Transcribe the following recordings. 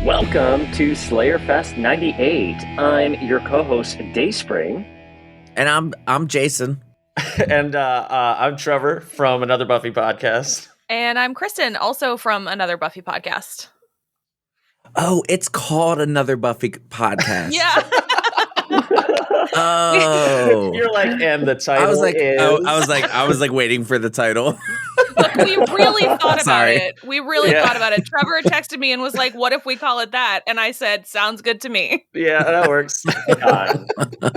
Welcome to Slayerfest 98. I'm your co-host, Dayspring. And I'm Jason. And I'm Trevor from another Buffy podcast. And I'm Kristin, also from another Buffy podcast. Oh, it's called another Buffy podcast. Yeah. Oh, You're like, and the title I was like waiting for the title. Look, we really thought about Sorry. it. We really thought about it. Trevor texted me and was like, what if we call it that? And I said, sounds good to me. Yeah, that works.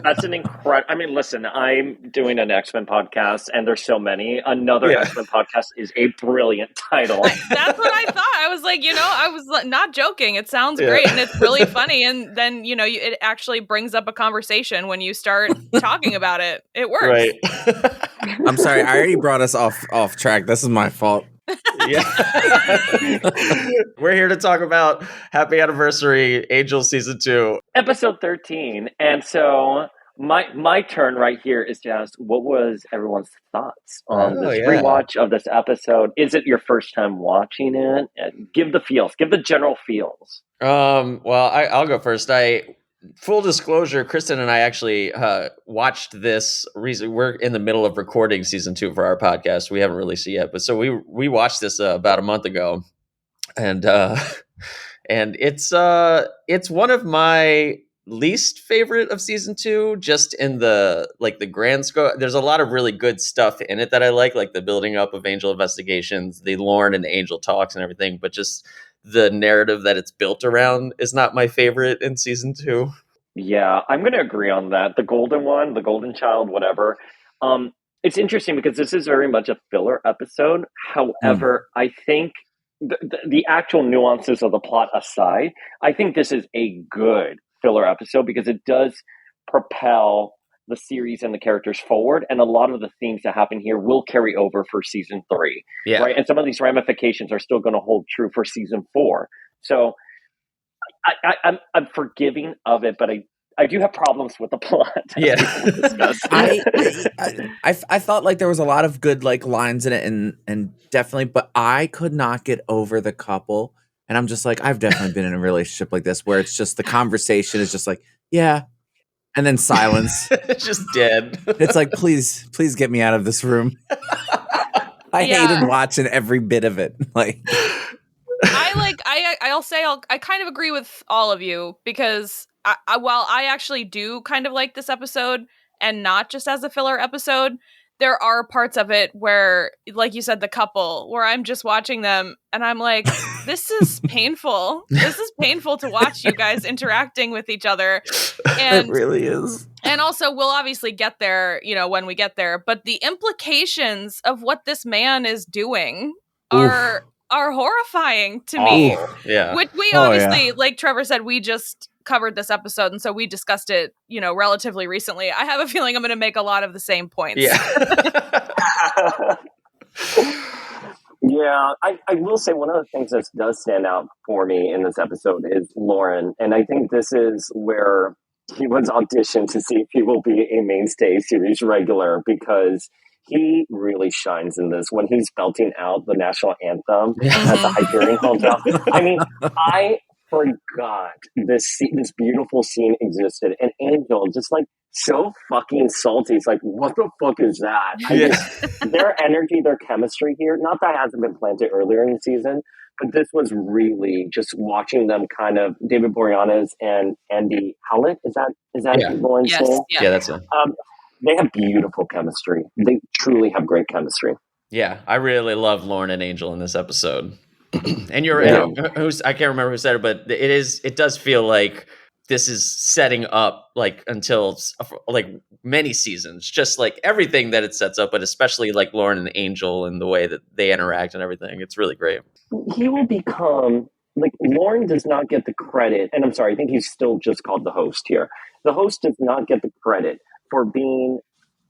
That's an incredible... I mean, listen, I'm doing an X-Men podcast, and there's so many. Another X-Men podcast is a brilliant title. That's what I thought. I was like, I was not joking. It sounds great, and it's really funny. And then, it actually brings up a conversation when you start talking about it. It works. Right. I'm sorry, I already brought us off track. This is my fault. Yeah. We're here to talk about Happy Anniversary, Angel Season 2. Episode 13. And so my turn right here is to ask, what was everyone's thoughts on this rewatch of this episode? Is it your first time watching it? And give the feels. Give the general feels. Well, I'll go first. Full disclosure, Kristin and I actually watched this. We're in the middle of recording season 2 for our podcast. We haven't released it yet, but so we watched this about a month ago, and it's one of my least favorite of season 2. Just in the grand scope, there's a lot of really good stuff in it that I like the building up of Angel investigations, the Lauren and Angel talks, and everything. But just the narrative that it's built around is not my favorite in season 2. Yeah, I'm going to agree on that. The golden one, the golden child, whatever. It's interesting because this is very much a filler episode. However, I think the actual nuances of the plot aside, I think this is a good filler episode because it does propel the series and the characters forward, and a lot of the themes that happen here will carry over for season 3. Yeah. Right? And some of these ramifications are still going to hold true for season 4. So I'm forgiving of it, but I do have problems with the plot. Yeah. I felt like there was a lot of good lines in it and definitely, but I could not get over the couple. And I'm just like, I've definitely been in a relationship like this where it's just the conversation is just like, yeah. And then silence. It's just dead. It's like, please get me out of this room. I hated watching every bit of it. I'll say I kind of agree with all of you because while I actually do kind of like this episode and not just as a filler episode, there are parts of it where, like you said, the couple, where I'm just watching them and I'm like, this is painful. This is painful to watch you guys interacting with each other. And it really is. And also, we'll obviously get there, when we get there. But the implications of what this man is doing are horrifying to me. Yeah. Which we obviously, like Trevor said, we just covered this episode, and so we discussed it, relatively recently. I have a feeling I'm going to make a lot of the same points. Yeah. Yeah, I will say one of the things that does stand out for me in this episode is Lauren, and I think this is where he was auditioned to see if he will be a mainstay series regular, because he really shines in this when he's belting out the national anthem at the Hyperion Hotel. I mean, I forgot this beautiful scene existed, and Angel just so fucking salty. It's like, what the fuck is that? Their energy, their chemistry here, not that hasn't been planted earlier in the season, but this was really just watching them kind of, David Boreanaz and Andy Howlett, is that Lauren's name? Yeah, that's it. They have beautiful chemistry. They truly have great chemistry. Yeah, I really love Lauren and Angel in this episode. And you're right. I can't remember who said it, but it does feel like this is setting up until many seasons, just everything that it sets up, but especially Lauren and Angel and the way that they interact and everything. It's really great. He will become Lauren does not get the credit, and I'm sorry, I think he's still just called the host here. The host does not get the credit for being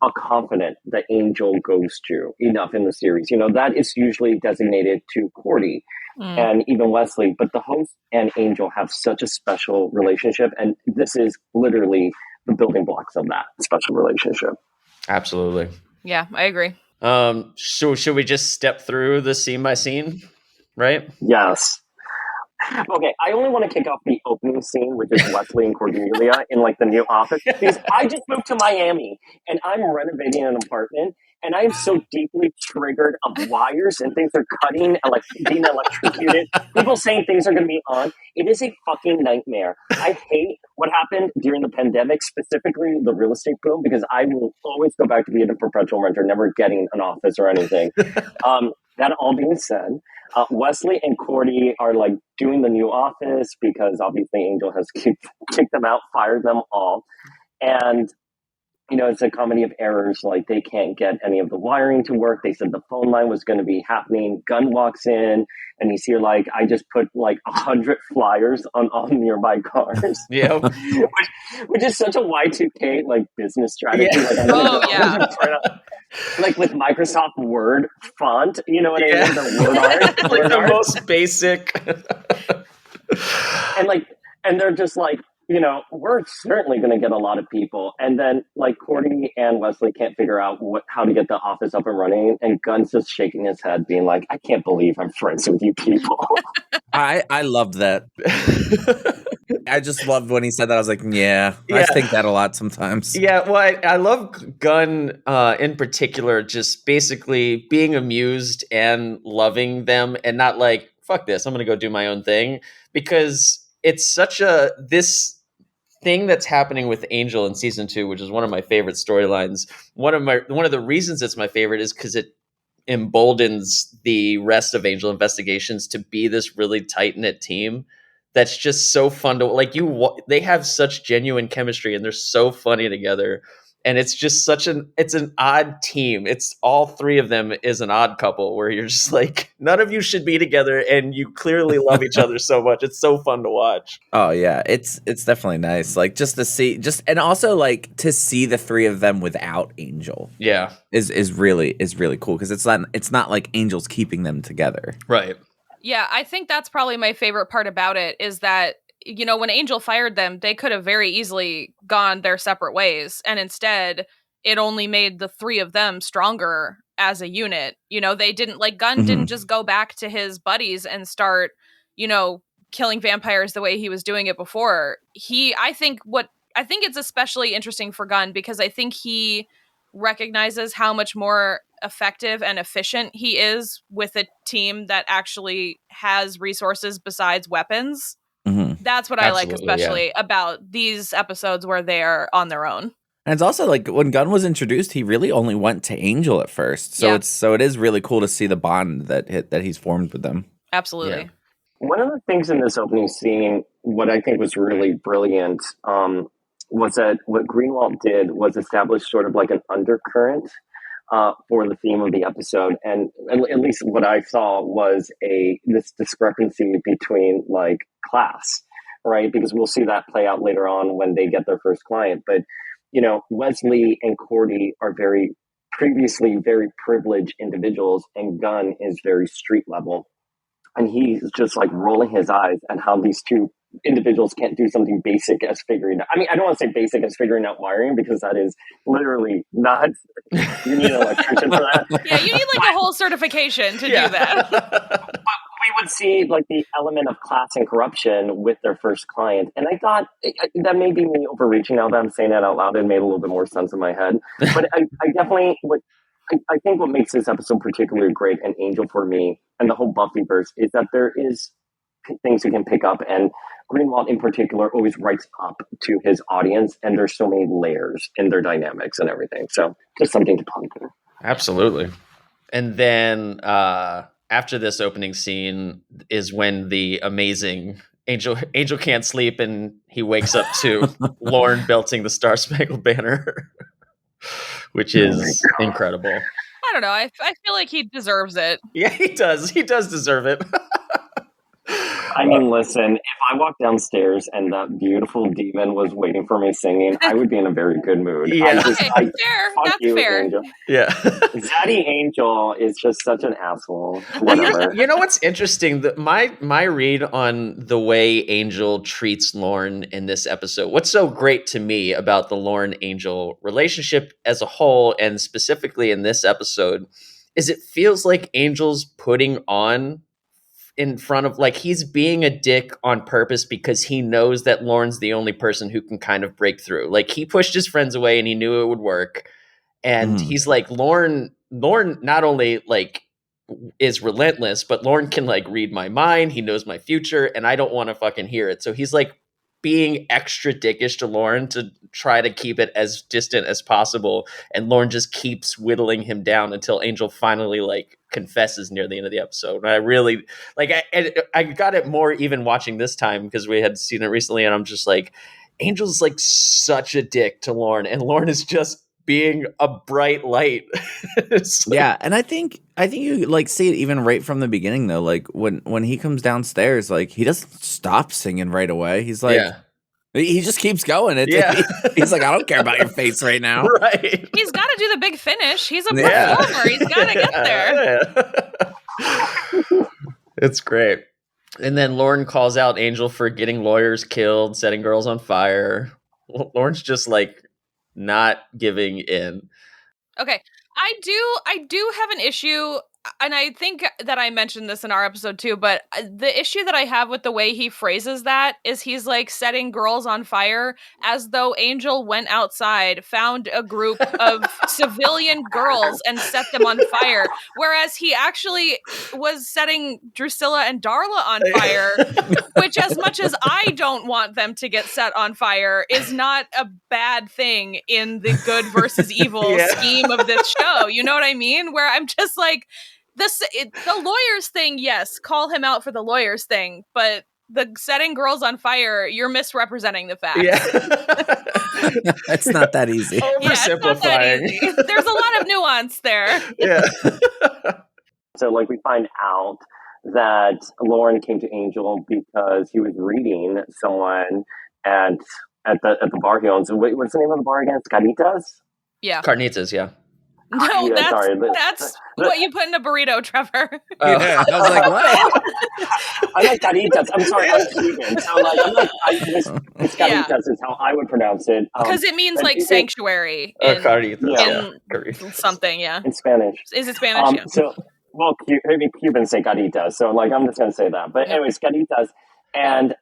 a confidant that Angel goes to enough in the series. That is usually designated to Cordy and even Wesley, but the host and Angel have such a special relationship, and this is literally the building blocks of that special relationship. Absolutely. Yeah, I agree. So should we just step through the scene by scene, right? Yes. Okay, I only want to kick off the opening scene, which is Wesley and Cordelia in like the new office, because I just moved to Miami and I'm renovating an apartment, and I am so deeply triggered of wires and things are cutting, like being electrocuted, people saying things are going to be on. It is a fucking nightmare. I hate what happened during the pandemic, specifically the real estate boom, because I will always go back to being a perpetual renter, never getting an office or anything. That all being said, Wesley and Cordy are like doing the new office because obviously Angel has kicked them out, fired them all. And, you know, it's a comedy of errors. Like they can't get any of the wiring to work. They said the phone line was going to be happening. Gunn walks in and he's here like, I just put like 100 flyers on all nearby cars. Yeah. which is such a Y2K like business strategy. Yeah. Like, like with Microsoft Word font, you know what I mean? The word art. Like the most basic. and they're just like, you know, we're certainly going to get a lot of people. And then like Cordy and Wesley can't figure out how to get the office up and running. And Gunn's just shaking his head being like, I can't believe I'm friends with you people. I loved that. I just loved when he said that. I was like, yeah. I think that a lot sometimes. Yeah, well, I love Gunn in particular, just basically being amused and loving them and not like, fuck this, I'm going to go do my own thing. Because it's such this thing that's happening with Angel in season 2, which is one of my favorite storylines. One of the reasons it's my favorite is because it emboldens the rest of Angel Investigations to be this really tight-knit team that's just so fun to like. They have such genuine chemistry and they're so funny together, and it's just it's an odd team. It's all three of them is an odd couple where you're just like, none of you should be together and you clearly love each other so much. It's so fun to watch. Oh yeah, it's definitely nice. Like just to see, and also like to see the three of them without Angel. Yeah, is really cool because it's not like Angel's keeping them together. Right. Yeah, I think that's probably my favorite part about it is that, you know, when Angel fired them, they could have very easily gone their separate ways. And instead, it only made the three of them stronger as a unit. You know, they didn't like Gunn didn't just go back to his buddies and start, you know, killing vampires the way he was doing it before. I think it's especially interesting for Gunn because I think he recognizes how much more effective and efficient he is with a team that actually has resources besides weapons. That's what I like especially about these episodes where they are on their own. And it's also like when Gunn was introduced, he really only went to Angel at first. So it is really cool to see the bond that he's formed with them. Absolutely. Yeah. One of the things in this opening scene, what I think was really brilliant, was that what Greenwald did was establish sort of like an undercurrent for the theme of the episode. And at least what I saw was this discrepancy between like class, right? Because we'll see that play out later on when they get their first client. But, you know, Wesley and Cordy are previously very privileged individuals, and Gunn is very street level. And he's just like rolling his eyes at how these two individuals can't do something basic as figuring out. I mean, I don't want to say basic as figuring out wiring because that is literally not. You need an electrician for that. Yeah, you need like a whole certification to do that. But we would see like the element of class and corruption with their first client, and I thought that may be me overreaching. Now that I'm saying that out loud, it made a little bit more sense in my head. But I definitely I think what makes this episode particularly great and Angel for me and the whole Buffyverse is that there is things you can pick up, and Greenwald in particular always writes up to his audience, and there's so many layers in their dynamics and everything. So just something to ponder. Absolutely. And then after this opening scene is when the amazing Angel can't sleep and he wakes up to Lauren belting the Star Spangled Banner, which is incredible. I don't know. I feel like he deserves it. Yeah, he does. He does deserve it. I mean, listen, if I walked downstairs and that beautiful demon was waiting for me singing, I would be in a very good mood. Yeah. Fair. That's fair. Angel. Yeah. Zaddy Angel is just such an asshole. Whatever. You know what's interesting? My read on the way Angel treats Lauren in this episode, what's so great to me about the Lauren-Angel relationship as a whole, and specifically in this episode, is it feels like Angel's putting on in front of, like, he's being a dick on purpose because he knows that Lauren's the only person who can kind of break through. Like, he pushed his friends away and he knew it would work. And he's like, Lauren not only like is relentless, but Lauren can like read my mind. He knows my future and I don't want to fucking hear it. So he's like being extra dickish to Lauren to try to keep it as distant as possible. And Lauren just keeps whittling him down until Angel finally like confesses near the end of the episode. And I really like, I got it more even watching this time because we had seen it recently. And I'm just like, Angel's like such a dick to Lauren, and Lauren is just being a bright light. Yeah, and I think you like see it even right from the beginning though. Like when he comes downstairs, like he doesn't stop singing right away. He's like, he just keeps going. He's like, I don't care about your face right now. Right. He's got to do the big finish. He's a performer. He's got to get there. It's great. And then Lauren calls out Angel for getting lawyers killed, setting girls on fire. Lauren's just like not giving in. Okay. I do have an issue, and I think that I mentioned this in our episode too, but the issue that I have with the way he phrases that is he's like setting girls on fire as though Angel went outside, found a group of civilian girls and set them on fire, whereas he actually was setting Drusilla and Darla on fire, which, as much as I don't want them to get set on fire, is not a bad thing in the good versus evil scheme of this show. You know what I mean? Where I'm just like, the lawyers thing, yes, call him out for the lawyers thing, but the setting girls on fire, you're misrepresenting the facts. Yeah. It's not that easy. Oversimplifying. There's a lot of nuance there. Yeah. So, like, we find out that Lauren came to Angel because he was reading someone at the bar he owns. What's the name of the bar again? Caritas? Yeah. Carnitas, yeah. No, that's what you put in a burrito, Trevor. Yeah, I was like, what? I like Caritas. I'm sorry, I'm Cuban. So it's Caritas is how I would pronounce it. Because it means like sanctuary in something, in Spanish. Is it Spanish? So, well, maybe Cubans say Caritas. So, like, I'm just going to say that. But anyways, Caritas. And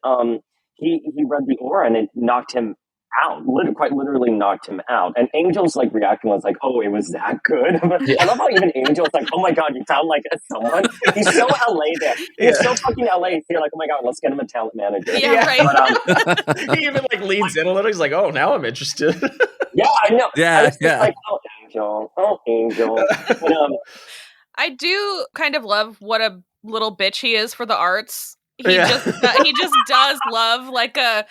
he read the aura and it knocked him out, quite literally knocked him out. And Angel's like reaction was like, "Oh, it was that good." I love how even Angel's like, "Oh my god, you sound like someone." He's so LA there. He's so fucking LA. You're like, "Oh my god, let's get him a talent manager." Yeah, right. But, he even like leans in a little. He's like, "Oh, now I'm interested." Yeah, I know. Yeah. Like, oh, Angel. But, I do kind of love what a little bitch he is for the arts. He just does love like a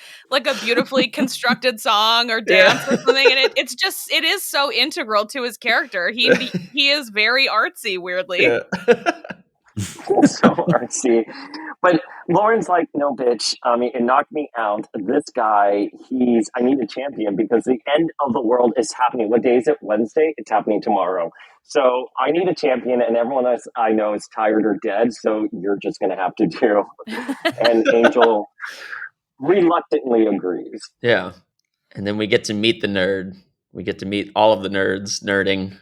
beautifully constructed song or dance or something, and it is so integral to his character. He is very artsy, weirdly. Yeah. So artsy. But Lauren's like, "No, bitch. I mean, it knocked me out. This guy, I need a champion because the end of the world is happening. What day is it? Wednesday? It's happening tomorrow. So I need a champion, and everyone else I know is tired or dead, so you're just going to have to do." And Angel reluctantly agrees. Yeah. And then we get to meet the nerd. We get to meet all of the nerds nerding.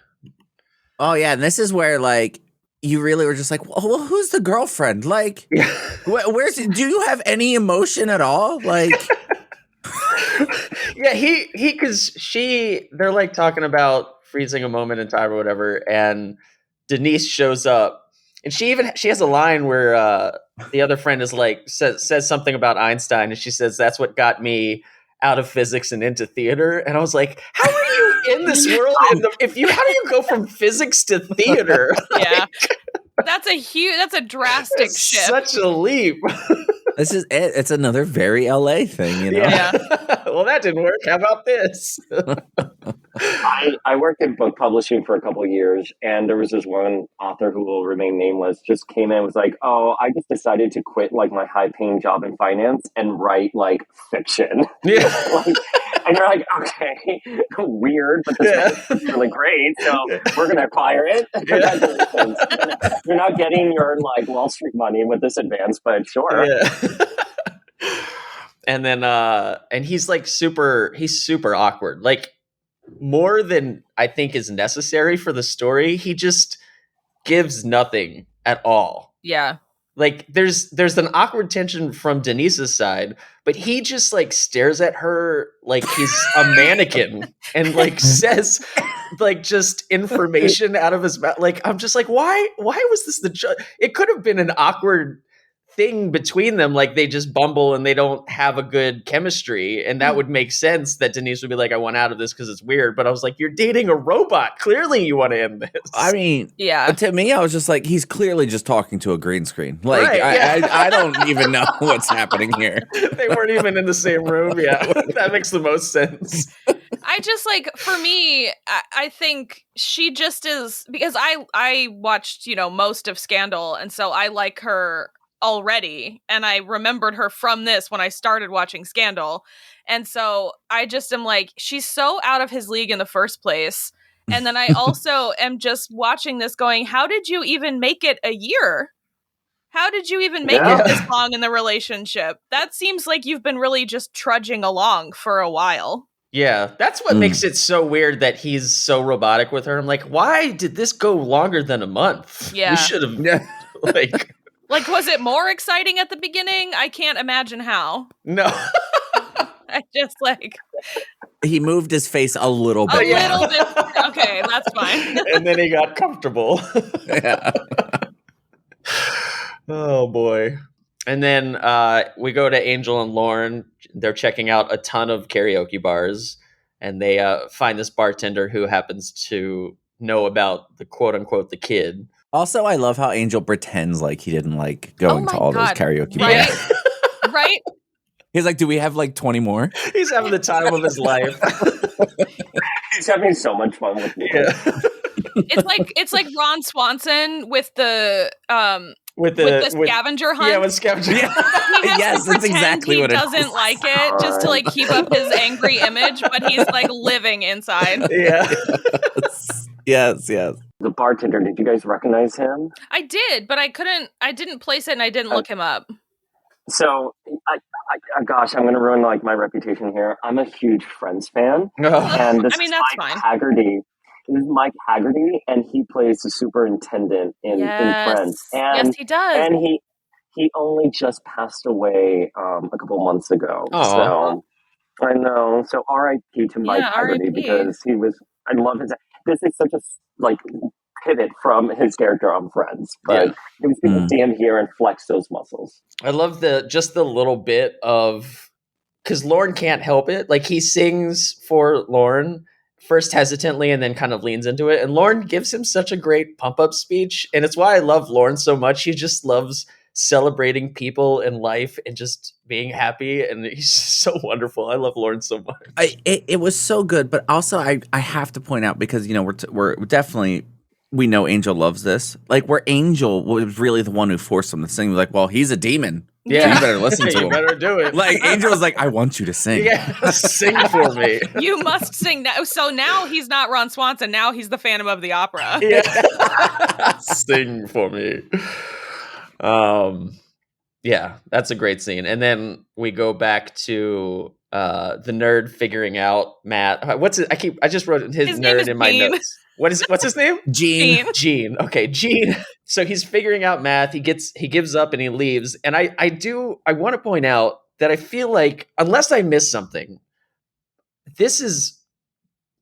Oh, yeah. And this is where, like, you really were just like, well, who's the girlfriend? Like, do you have any emotion at all? Like, yeah, they're like talking about freezing a moment in time or whatever. And Denise shows up and she has a line where the other friend is like, says something about Einstein. And she says, "That's what got me out of physics and into theater." And I was like, how are you in this world? How do you go from physics to theater? Yeah. That's a drastic shift. Such a leap. This is it. It's another very LA thing, you know? Yeah. Well, that didn't work. How about this? I worked in book publishing for a couple of years, and there was this one author who will remain nameless, just came in and was like, "Oh, I just decided to quit like my high-paying job in finance and write like fiction." Yeah. And you're like, "Okay, weird, but this is really great, so we're going to acquire it." Congratulations. You're not getting your like Wall Street money with this advance, but sure. Yeah. And then and he's like super awkward. Like, more than I think is necessary for the story. He just gives nothing at all. Yeah. like there's an awkward tension from Denise's side, but he just like stares at her like he's a mannequin and like says like just information out of his mouth. Like I'm just like, why was this it could have been an awkward thing between them, like they just bumble and they don't have a good chemistry, and that would make sense that Denise would be like, I want out of this because it's weird. But I was like, you're dating a robot, clearly you want to end this. I mean, yeah, to me I was just like, he's clearly just talking to a green screen, like Right, yeah. I don't even know what's happening here. They weren't even in the same room. Yeah, that makes the most sense. I just like, for me, I think she just is, because I watched, most of Scandal, and so I like her already, and I remembered her from this when I started watching Scandal, and so I just am like, she's so out of his league in the first place. And then I also am just watching this going, how did you even make it a year? How did you even make it this long in the relationship? That seems like you've been really just trudging along for a while. Yeah, that's what makes it so weird that he's so robotic with her. I'm like, why did this go longer than a month? Yeah. We should have like Like, was it more exciting at the beginning? I can't imagine how. no. I just like, He moved his face a little a bit. little bit. Okay, that's fine. And then he got comfortable. Yeah. Oh boy. And then we go to Angel and Lauren. They're checking out a ton of karaoke bars, and they find this bartender who happens to know about the quote unquote the kid. Also, I love how Angel pretends like he didn't like going to all those karaoke right? bars. Right? He's like, do we have like 20 more? He's having the time of his life. He's having so much fun with me. Yeah. It's like Ron Swanson with the With the scavenger hunt. Yeah, with scavenger. Yeah. He has Yes, to that's pretend exactly he what it is. doesn't like it just to like keep up his angry image, but he's like living inside. Yeah. Yes. The bartender, did you guys recognize him? I did, but I didn't place it and I didn't look him up. So, gosh, I'm going to ruin like my reputation here. I'm a huge Friends fan, and this I mean, is that's Mike fine. Haggerty. This is Mike Haggerty, and he plays the superintendent in Friends. And, yes, he does. And he only just passed away a couple months ago. Aww. So I know. So R.I.P. to Mike Haggerty, R.I.P. because I love his. This is such a like pivot from his character on Friends, but it was good to see him here and flex those muscles. I love the little bit of, because Lauren can't help it. Like he sings for Lauren first hesitantly and then kind of leans into it. And Lauren gives him such a great pump up speech. And it's why I love Lauren so much. He just loves celebrating people in life and just being happy. And he's so wonderful. I love Lauren so much. It was so good. But also I have to point out, because, we're definitely, we know Angel loves this. Like, where Angel was really the one who forced him to sing. He was like, well, he's a demon. Yeah. So you better listen to him. You better do it. Like, Angel was like, I want you to sing. Yeah, sing for me. You must sing now. So now he's not Ron Swanson. Now he's the Phantom of the Opera. Yeah. Sing for me. Yeah, that's a great scene. And then we go back to the nerd figuring out Matt. What's it? I just wrote his nerd in my notes. What's his name? Gene. Okay, Gene. So he's figuring out math. He gives up and he leaves. And I want to point out that I feel like, unless I miss something, this is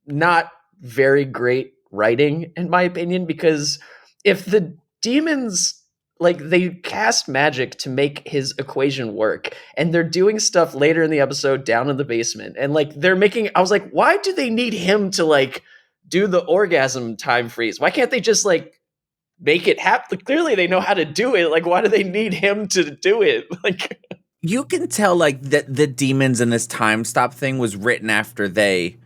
not very great writing, in my opinion, because if the demons, like, they cast magic to make his equation work, and they're doing stuff later in the episode down in the basement, and like I was like, why do they need him to like do the orgasm time freeze? Why can't they just like make it happen? Clearly they know how to do it. Like, why do they need him to do it? Like, You can tell, like, that the demons in this time stop thing was written after they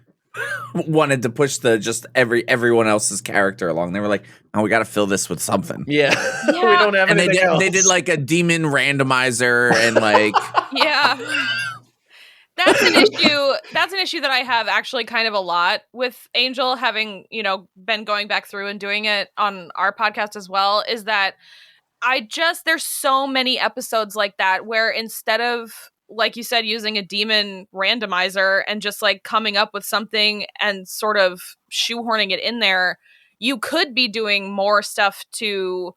wanted to push everyone else's character along. They were like, oh, we got to fill this with something. yeah. We don't have anything else. They did like a demon randomizer and like Yeah. That's an issue. That's an issue that I have actually kind of a lot with Angel, having, been going back through and doing it on our podcast as well, is that there's so many episodes like that where instead of, like you said, using a demon randomizer and just like coming up with something and sort of shoehorning it in there, you could be doing more stuff to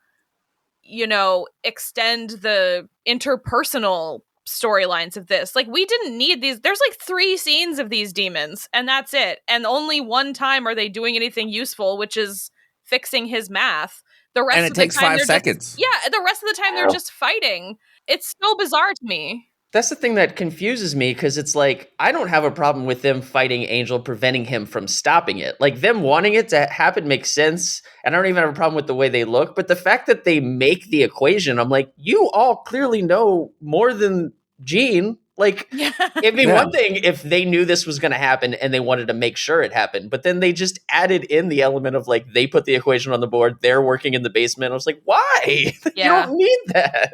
extend the interpersonal storylines of this. Like, we didn't need these. There's like 3 scenes of these demons, and that's it. And only one time are they doing anything useful, which is fixing his math. The rest And of it the takes time 5 they're seconds. the rest of the time they're just fighting. It's so bizarre to me. That's the thing that confuses me, because it's like, I don't have a problem with them fighting Angel, preventing him from stopping it. Like, them wanting it to happen makes sense, and I don't even have a problem with the way they look, but the fact that they make the equation, I'm like, you all clearly know more than Jean. Like, it'd be one thing if they knew this was going to happen and they wanted to make sure it happened, but then they just added in the element of, like, they put the equation on the board, they're working in the basement. I was like, why? You don't need that.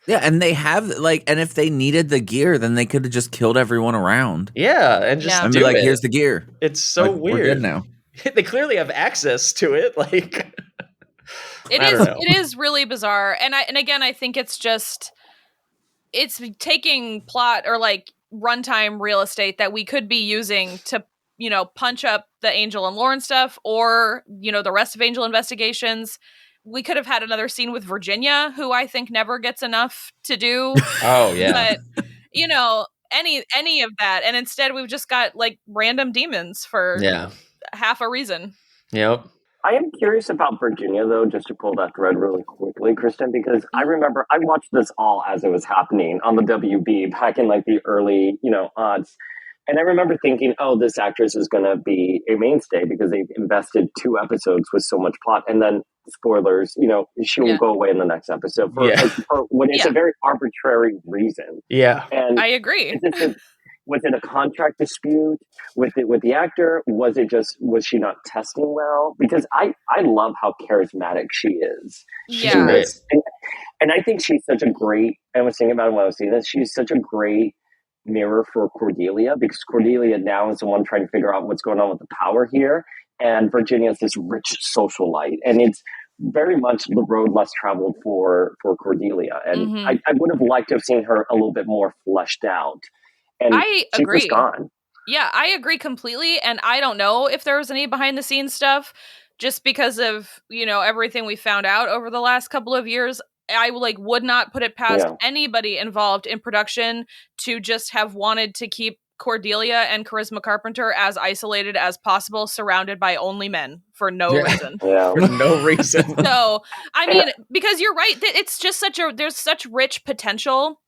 Yeah, and they have, like, and if they needed the gear, then they could have just killed everyone around. Yeah, and just And do be like, it. here's the gear. It's so Like, weird. We're good now. They clearly have access to it. Like, it is really bizarre. And again, I think it's taking plot or like runtime real estate that we could be using to, punch up the Angel and Lauren stuff, or, the rest of Angel Investigations. We could have had another scene with Virginia, who I think never gets enough to do. Oh, yeah. But, any of that. And instead we've just got like random demons for half a reason. Yep. I am curious about Virginia, though, just to pull that thread really quickly, Kristin, because I remember I watched this all as it was happening on the WB back in like the early, odds. And I remember thinking, oh, this actress is going to be a mainstay because they've invested 2 episodes with so much plot. And then, spoilers, she will go away in the next episode for when it's a very arbitrary reason. Yeah. And I agree. Was it a contract dispute with the actor? Was she not testing well? Because I love how charismatic she is. Yeah. And I think she's such a great, I was thinking about it when I was seeing this, she's such a great mirror for Cordelia, because Cordelia now is the one trying to figure out what's going on with the power here. And Virginia is this rich socialite. And it's very much the road less traveled for Cordelia. And I would have liked to have seen her a little bit more fleshed out. And I agree. She was gone. Yeah, I agree completely. And I don't know if there was any behind the scenes stuff, just because of, everything we found out over the last couple of years. I would not put it past anybody involved in production to just have wanted to keep Cordelia and Charisma Carpenter as isolated as possible, surrounded by only men for no reason. For no reason. So, I mean, because you're right, it's just there's such rich potential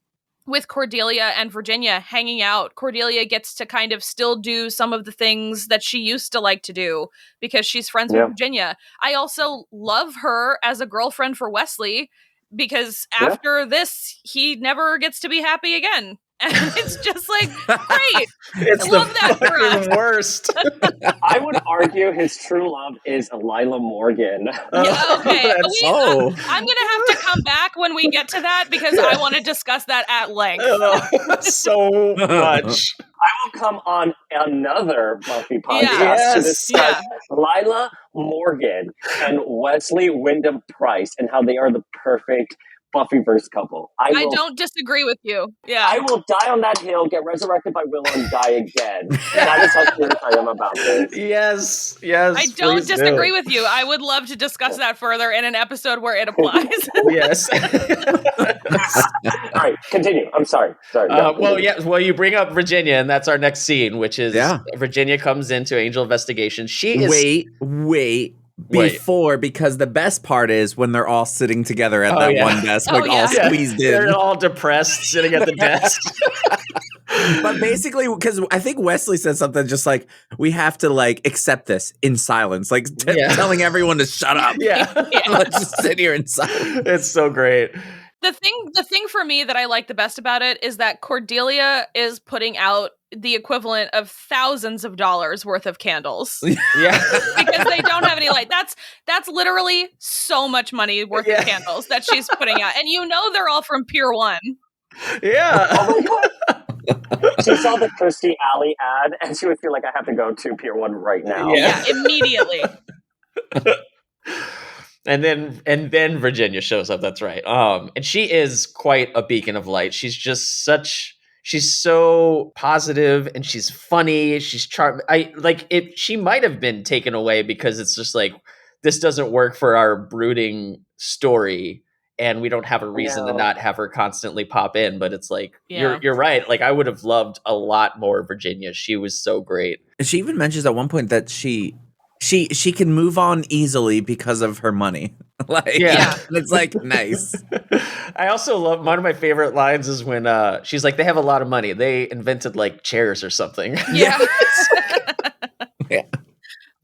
with Cordelia and Virginia hanging out. Cordelia gets to kind of still do some of the things that she used to like to do because she's friends with Virginia. I also love her as a girlfriend for Wesley, because after this, he never gets to be happy again. And it's just like, great. It's I love that for us. Worst. I would argue his true love is Lila Morgan. Okay. I'm going to have to come back when we get to that, because I want to discuss that at length. So much. I will come on another Buffy podcast to discuss Lila Morgan and Wesley Wyndham Price and how they are the perfect Buffyverse couple. I don't disagree with you. Yeah. I will die on that hill, get resurrected by Willow, and die again. That is how serious I am about this. Yes. I don't disagree with you. I would love to discuss that further in an episode where it applies. Yes. All right, continue. I'm sorry. Well, you bring up Virginia, and that's our next scene, which is Virginia comes into Angel Investigation. She is... Wait. Because the best part is when they're all sitting together at that one desk, all squeezed in. They're all depressed, sitting at the desk. But basically, because I think Wesley said something just like, we have to accept this in silence, telling everyone to shut up. Let's just sit here in silence. It's so great. The thing for me that I like the best about it is that Cordelia is putting out the equivalent of thousands of dollars worth of candles. Because they don't have any light. That's literally so much money worth of candles that she's putting out. And they're all from Pier 1. Yeah. Oh my God. She saw the Kirstie Alley ad and she would feel like, I have to go to Pier 1 right now. Yeah, immediately. And then Virginia shows up. That's right. And she is quite a beacon of light. She's just she's so positive and she's funny. She's charming. She might have been taken away because it's just like, this doesn't work for our brooding story. and we don't have a reason to not have her constantly pop in. But it's like, Yeah. you're right. Like, I would have loved a lot more Virginia. She was so great. And she even mentions at one point that she can move on easily because of her money. Like, Yeah. and it's like, nice. I also love, one of my favorite lines is when she's like, they have a lot of money. They invented like chairs or something. Yeah. Yeah.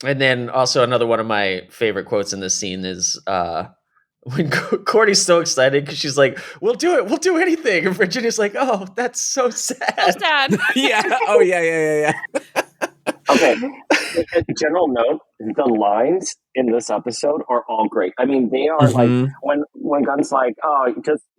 And then also another one of my favorite quotes in this scene is when Cordy's so excited because she's like, we'll do it. We'll do anything. And Virginia's like, oh, that's so sad. So sad. Yeah. Oh, yeah. Okay. A general note, the lines in this episode are all great. I mean, they are like, when Gunn's like, oh,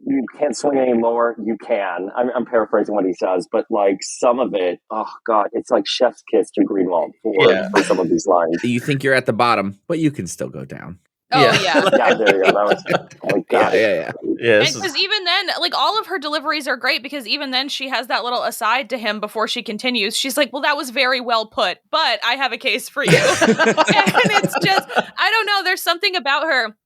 you can't swing anymore, you can. I'm paraphrasing what he says, but like some of it, oh God, it's like chef's kiss to Greenwald for some of these lines. You think you're at the bottom, but you can still go down. Oh, yeah. Yeah, there you go. That was, oh my God. Yeah. Because even then, like, all of her deliveries are great because even then she has that little aside to him before she continues. She's like, well, that was very well put, but I have a case for you. And it's just, I don't know, there's something about her.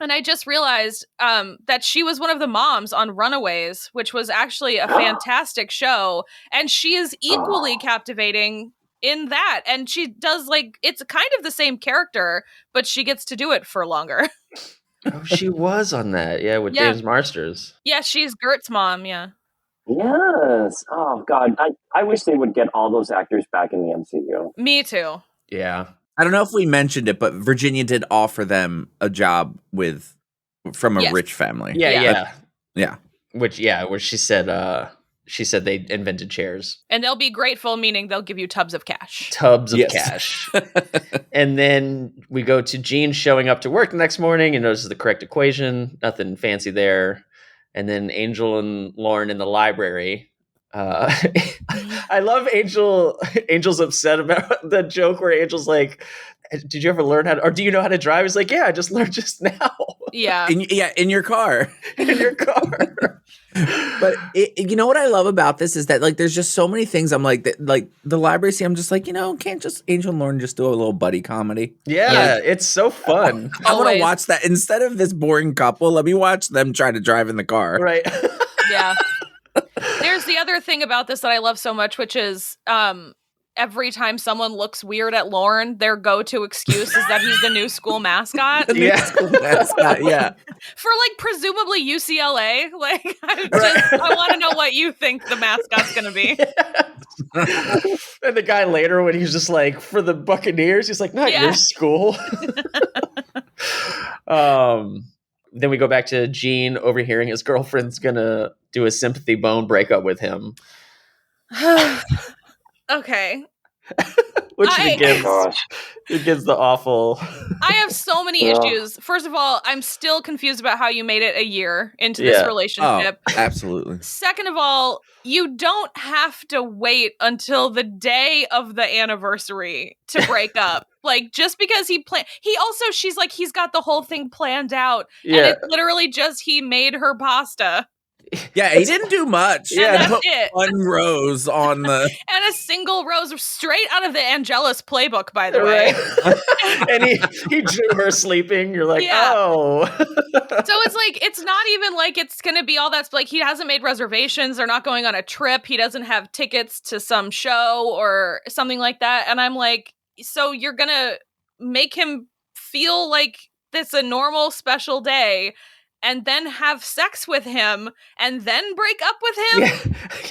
And I just realized that she was one of the moms on Runaways, which was actually a fantastic show. And she is equally captivating in that. And she does, like, it's kind of the same character, but she gets to do it for longer. Oh, she was on that. Yeah, with James Marsters. Yeah, she's Gert's mom. Yeah. Yes. Oh God. I wish they would get all those actors back in the MCU. Me too. Yeah. I don't know if we mentioned it, but Virginia did offer them a job from a rich family. Yeah. Which she said they invented chairs. And they'll be grateful, meaning they'll give you tubs of cash. Cash. And then we go to Jean showing up to work the next morning and notices the correct equation. Nothing fancy there. And then Angel and Lauren in the library. I love Angel's upset about the joke where Angel's like, did you ever learn or do you know how to drive? He's like, yeah, I just learned just now. Yeah. In your car. In your car. But you know what I love about this is that, like, there's just so many things. I'm like, the library scene, I'm just like, can't just Angel and Lauren just do a little buddy comedy? Yeah, it's so fun. I want to watch that instead of this boring couple. Let me watch them try to drive in the car. Right. Yeah. There's the other thing about this that I love so much, which is every time someone looks weird at Lauren, their go-to excuse is that he's the new school mascot. School mascot, yeah. For, like, presumably UCLA. Like, I want to know what you think the mascot's going to be. And the guy later, when he's just like, for the Buccaneers, he's like, not your school. Then we go back to Gene overhearing his girlfriend's going to do a sympathy bone breakup with him. Okay. Which begins the awful. I have so many issues. First of all, I'm still confused about how you made it a year into this relationship. Oh, absolutely. Second of all, you don't have to wait until the day of the anniversary to break up. Like, just because she's like, he's got the whole thing planned out. Yeah. And it's literally just he made her pasta. Yeah, he didn't do much. Yeah, that's it. One rose on the... And a single rose straight out of the Angelus playbook, by the way. And he drew her sleeping. You're like, oh. So it's like, it's not even like it's going to be all that. Like, he hasn't made reservations. They're not going on a trip. He doesn't have tickets to some show or something like that. And I'm like, so you're going to make him feel like it's a normal special day and then have sex with him and then break up with him?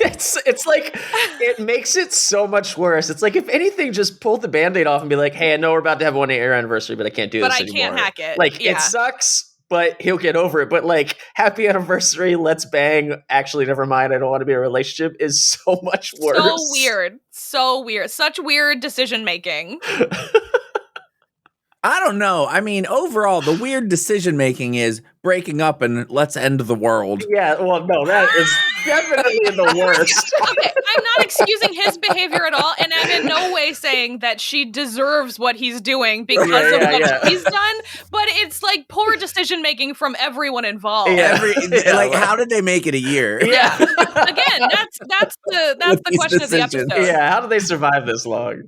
Yeah. It's like, it makes it so much worse. It's like, if anything, just pull the Band-Aid off and be like, hey, I know we're about to have a 1-year anniversary, but I can't do this anymore. But I can't hack it. Like, it sucks, but he'll get over it. But like, happy anniversary, let's bang, actually, never mind, I don't want to be in a relationship is so much worse. So weird. Such weird decision making. I don't know. I mean, overall, the weird decision making is breaking up and let's end the world. Yeah, well, no, that is definitely the worst. Okay, I'm not excusing his behavior at all, and I'm in no way saying that she deserves what he's doing because of what he's done, but it's like poor decision making from everyone involved. Like, how did they make it a year? Yeah. Again, that's the question of the episode. Yeah, how did they survive this long?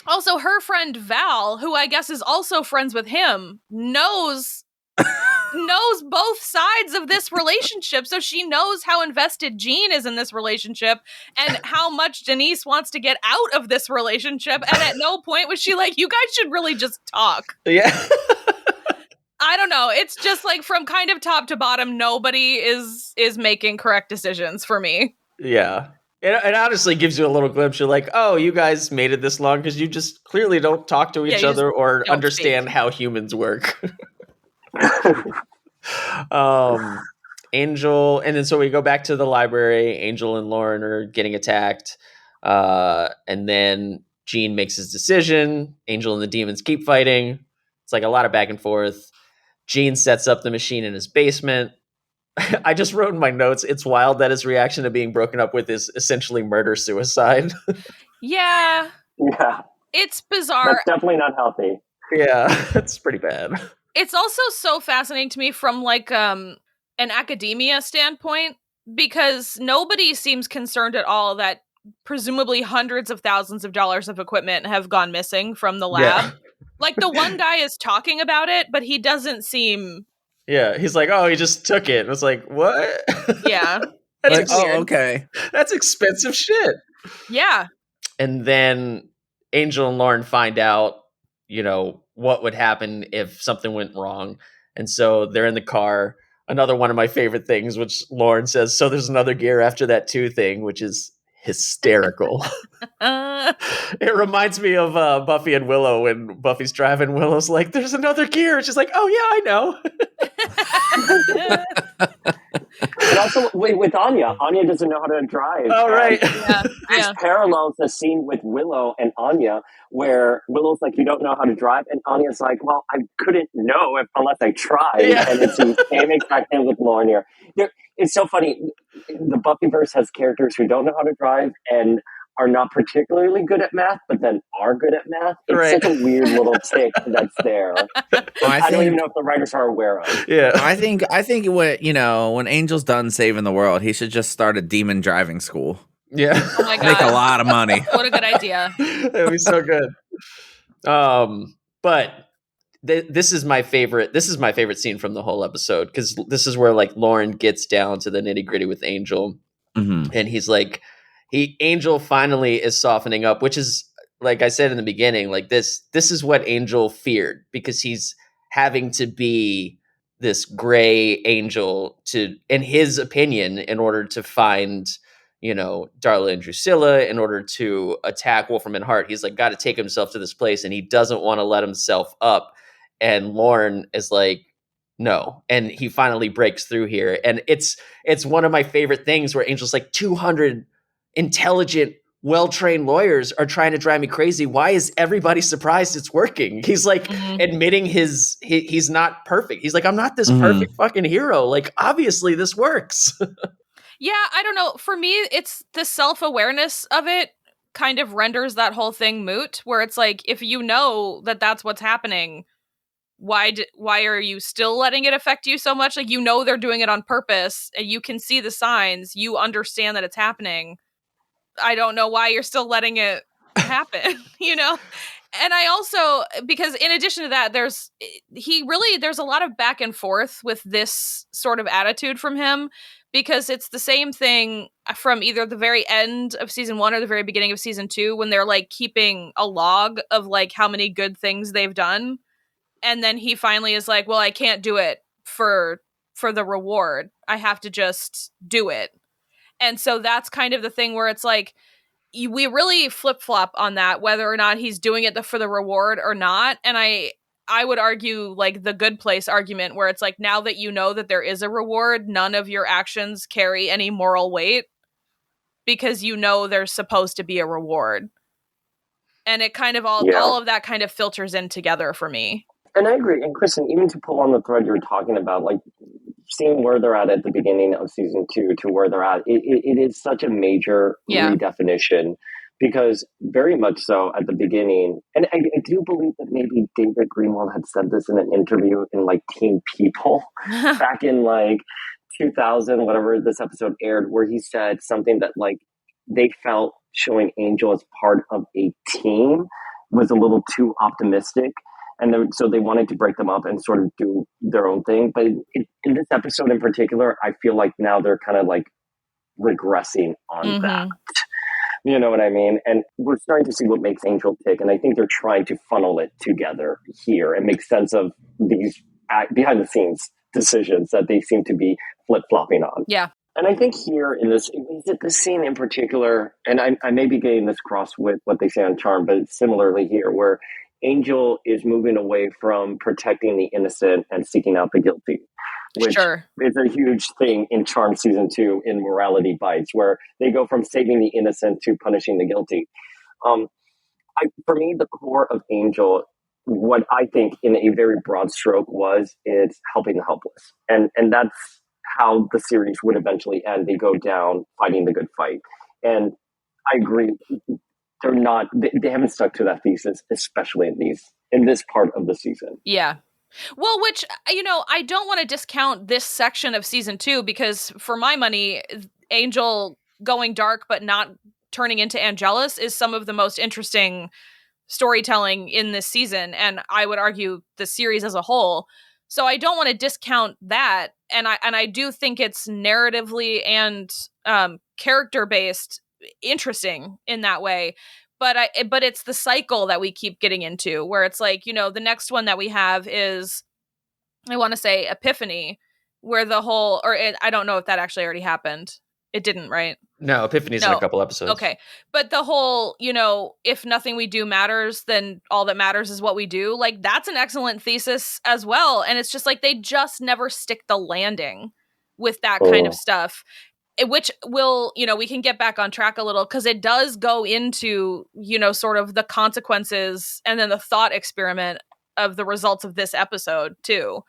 Also, her friend Val, who I guess is also friends with him, knows knows both sides of this relationship, so she knows how invested Jean is in this relationship and how much Denise wants to get out of this relationship, and at no point was she like, you guys should really just talk. Yeah. I don't know. It's just like from kind of top to bottom, nobody is making correct decisions for me. Yeah. It honestly gives you a little glimpse. You're like, oh, you guys made it this long because you just clearly don't talk to each other or understand how humans work. Angel, and then so we go back to the library. Angel and Lauren are getting attacked. And then Jean makes his decision. Angel and the demons keep fighting. It's like a lot of back and forth. Jean sets up the machine in his basement. I just wrote in my notes, it's wild that his reaction to being broken up with is essentially murder-suicide. Yeah. Yeah. It's bizarre. That's definitely not healthy. Yeah, that's pretty bad. It's also so fascinating to me from like an academia standpoint, because nobody seems concerned at all that presumably hundreds of thousands of dollars of equipment have gone missing from the lab. Yeah. Like the one guy is talking about it, but he doesn't seem... Yeah, he's like, oh, he just took it. And it's like, what? Yeah. That's Like, oh, okay. That's expensive shit. Yeah. And then Angel and Lauren find out, you know, what would happen if something went wrong. And so they're in the car. Another one of my favorite things, which Lauren says, so there's another gear after that too thing, which is hysterical. It reminds me of Buffy and Willow when Buffy's driving. Willow's like, there's another gear. She's like, oh yeah, I know. And also, with Anya doesn't know how to drive. Oh, right. This parallels the scene with Willow and Anya, where Willow's like, you don't know how to drive, and Anya's like, well, I couldn't know unless I tried. Yeah. And it's the same exact thing with Lauren here. It's so funny. The Buffyverse has characters who don't know how to drive and are not particularly good at math, but then are good at math. It's such a weird little tick that's there. I don't even know if the writers are aware of. Yeah, I think when Angel's done saving the world, he should just start a demon driving school. Yeah, oh my God. Make a lot of money. What a good idea. That'd be so good. But this is my favorite. This is my favorite scene from the whole episode, because this is where like Lauren gets down to the nitty gritty with Angel, and he's like, Angel finally is softening up, which is, like I said in the beginning, like this is what Angel feared, because he's having to be this gray angel to, in his opinion, in order to find, you know, Darla and Drusilla, in order to attack Wolfram and Hart. He's like got to take himself to this place, and he doesn't want to let himself up. And Lauren is like, no. And he finally breaks through here. And it's one of my favorite things where Angel's like, 200 intelligent, well-trained lawyers are trying to drive me crazy. Why is everybody surprised it's working? He's like admitting he's not perfect. He's like, I'm not this perfect fucking hero. Like, obviously this works. Yeah, I don't know. For me, it's the self-awareness of it kind of renders that whole thing moot, where it's like, if you know that that's what's happening, why are you still letting it affect you so much? Like, you know they're doing it on purpose, and you can see the signs. You understand that it's happening. I don't know why you're still letting it happen, you know? And I also, because in addition to that, there's a lot of back and forth with this sort of attitude from him, because it's the same thing from either the very end of season 1 or the very beginning of season 2, when they're like keeping a log of like how many good things they've done. And then he finally is like, well, I can't do it for the reward. I have to just do it. And so that's kind of the thing where it's like, we really flip-flop on that, whether or not he's doing it for the reward or not. And I would argue like the Good Place argument, where it's like, now that you know that there is a reward, none of your actions carry any moral weight, because you know there's supposed to be a reward. And it kind of all of that kind of filters in together for me. And I agree. And Kristin, even to pull on the thread you were talking about, like seeing where they're at the beginning of season 2 to where they're at, it is such a major redefinition, because very much so at the beginning, and I do believe that maybe David Greenwald had said this in an interview in like Teen People back in like 2000, whatever this episode aired, where he said something that like they felt showing Angel as part of a team was a little too optimistic. And so they wanted to break them up and sort of do their own thing. But in this episode in particular, I feel like now they're kind of like regressing on that. You know what I mean? And we're starting to see what makes Angel tick. And I think they're trying to funnel it together here and make sense of these behind the scenes decisions that they seem to be flip-flopping on. Yeah. And I think here in this scene in particular, and I may be getting this cross with what they say on Charm, but similarly here, where Angel is moving away from protecting the innocent and seeking out the guilty, which is a huge thing in Charm Season 2 in Morality Bites, where they go from saving the innocent to punishing the guilty. For me, the core of Angel, what I think in a very broad stroke it's helping the helpless. And that's how the series would eventually end. They go down fighting the good fight. And I agree. They haven't stuck to that thesis, especially in this part of the season. Yeah. Well, which, I don't want to discount this section of season 2, because for my money, Angel going dark but not turning into Angelus is some of the most interesting storytelling in this season, and I would argue the series as a whole. So I don't want to discount that, and I do think it's narratively and character based interesting in that way. But it's the cycle that we keep getting into, where it's like, the next one that we have is, I want to say, Epiphany, where the whole, I don't know if that actually already happened. It didn't, right? No, Epiphany's in a couple episodes. Okay. But the whole, if nothing we do matters, then all that matters is what we do. Like, that's an excellent thesis as well. And it's just like, they just never stick the landing with that kind of stuff. Which will, we can get back on track a little, because it does go into, sort of the consequences and then the thought experiment of the results of this episode too,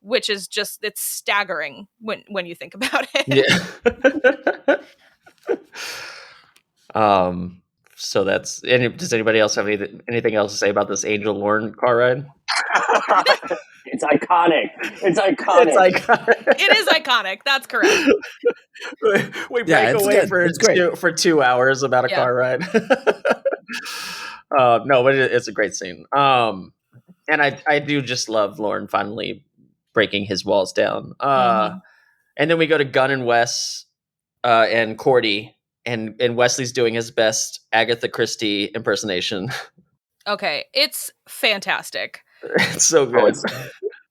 which is just, it's staggering when you think about it. Yeah. So does anybody else have anything else to say about this Angel Lauren car ride? It's iconic. It's iconic. It is iconic. That's correct. We break away for 2 hours about a car ride. No, but it's a great scene. And I do just love Lauren finally breaking his walls down. And then we go to Gunn and Wes and Cordy, and Wesley's doing his best Agatha Christie impersonation. Okay, it's fantastic. It's so good.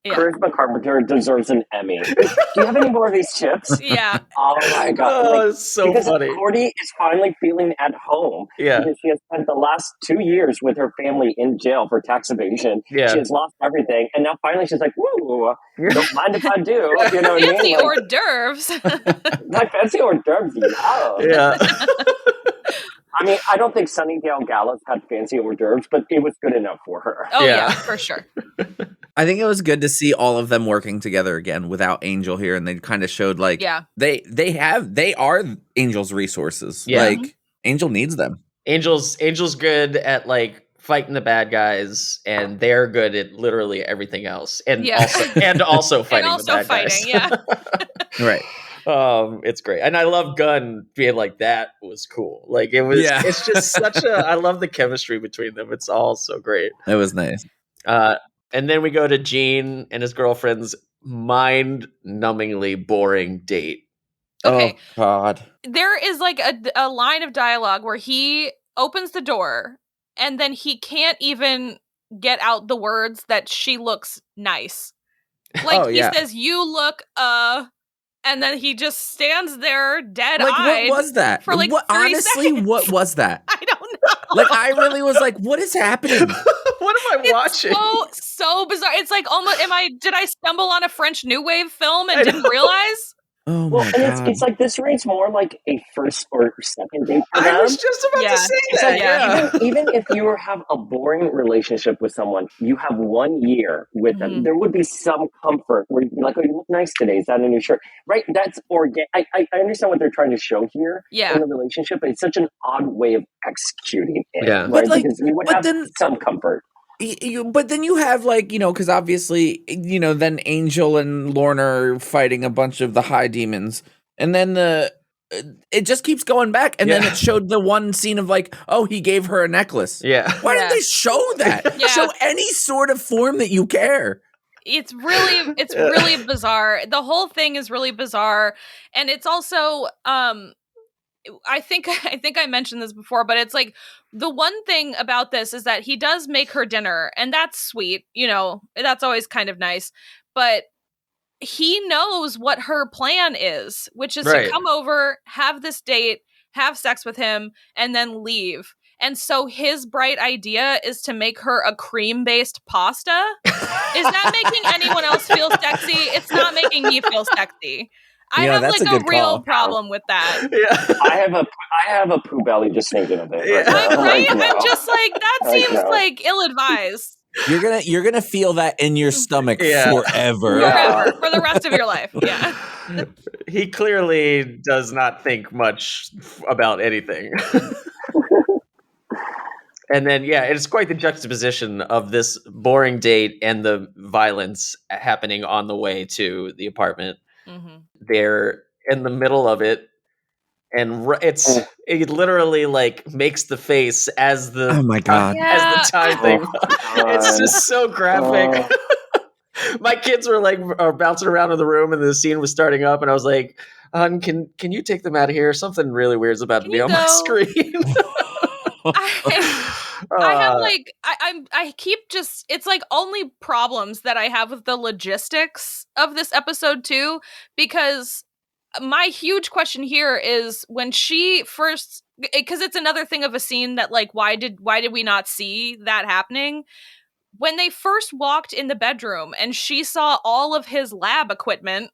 Charisma Carpenter deserves an Emmy. Do you have any more of these chips? Yeah. Oh my god! It's so funny. Cordy is finally feeling at home. Yeah. Because she has spent the last 2 years with her family in jail for tax evasion. Yeah. She has lost everything, and now finally she's like, "Woo! Don't mind if I do." You know what I mean? Fancy hors d'oeuvres. My fancy hors d'oeuvres. Yeah. I mean, I don't think Sunnydale Gallows had fancy hors d'oeuvres, but it was good enough for her. Oh yeah, for sure. I think it was good to see all of them working together again without Angel here, and they kind of showed like they are Angel's resources. Yeah. Like Angel needs them. Angel's good at like fighting the bad guys, and they're good at literally everything else, and also fighting the bad guys. Yeah. Right. It's great, and I love Gunn being like, that was cool. Like it was. Yeah. It's just such a. I love the chemistry between them. It's all so great. It was nice. And then we go to Gene and his girlfriend's mind-numbingly boring date. Okay. Oh God. There is like a line of dialogue where he opens the door and then he can't even get out the words that she looks nice. Like he says, "You look and then he just stands there dead-eyed. Like, what was that? For like 3 honestly, seconds. What was that? I don't know. Like, I really was like, what is happening? What am I watching? So bizarre. It's like almost, did I stumble on a French New Wave film and didn't realize? Oh my God. And it's like this reads more like a first or second date for them. I was just about to say that. Like, even if you have a boring relationship with someone, you have 1 year with them, there would be some comfort where you're like, oh, you look nice today. Is that a new shirt? Right? That's organic. I understand what they're trying to show here in the relationship, but it's such an odd way of executing it. Yeah. Right? But like, because you would have some comfort. But then you have like, because obviously, then Angel and Lorna are fighting a bunch of the high demons. And then the it just keeps going back, and then it showed the one scene of like, oh, he gave her a necklace. Yeah. Why didn't they show that? Yeah. Show any sort of form that you care. It's really bizarre. The whole thing is really bizarre, and it's also I think I mentioned this before, but it's like the one thing about this is that he does make her dinner, and that's sweet, that's always kind of nice, but he knows what her plan is, which is to come over, have this date, have sex with him, and then leave. And so his bright idea is to make her a cream-based pasta. Is that making anyone else feel sexy? It's not making me feel sexy. I have like a real problem with that. Yeah. I have a poo belly just thinking of it. Yeah. Right? I'm just like, that seems like ill-advised. You're gonna feel that in your stomach forever. Forever. For the rest of your life. Yeah. He clearly does not think much about anything. And then, it's quite the juxtaposition of this boring date and the violence happening on the way to the apartment. Mm-hmm. They're in the middle of it, and it literally like makes the face as the oh my god as the time thing. It's just so graphic. My kids were bouncing around in the room, and the scene was starting up, and I was like, "Can you take them out of here? Something really weird's about to be on my screen." I have like I keep just it's like only problems that I have with the logistics of this episode too, because my huge question here is when she first, because it's another thing of a scene that like why did we not see that happening? When they first walked in the bedroom and she saw all of his lab equipment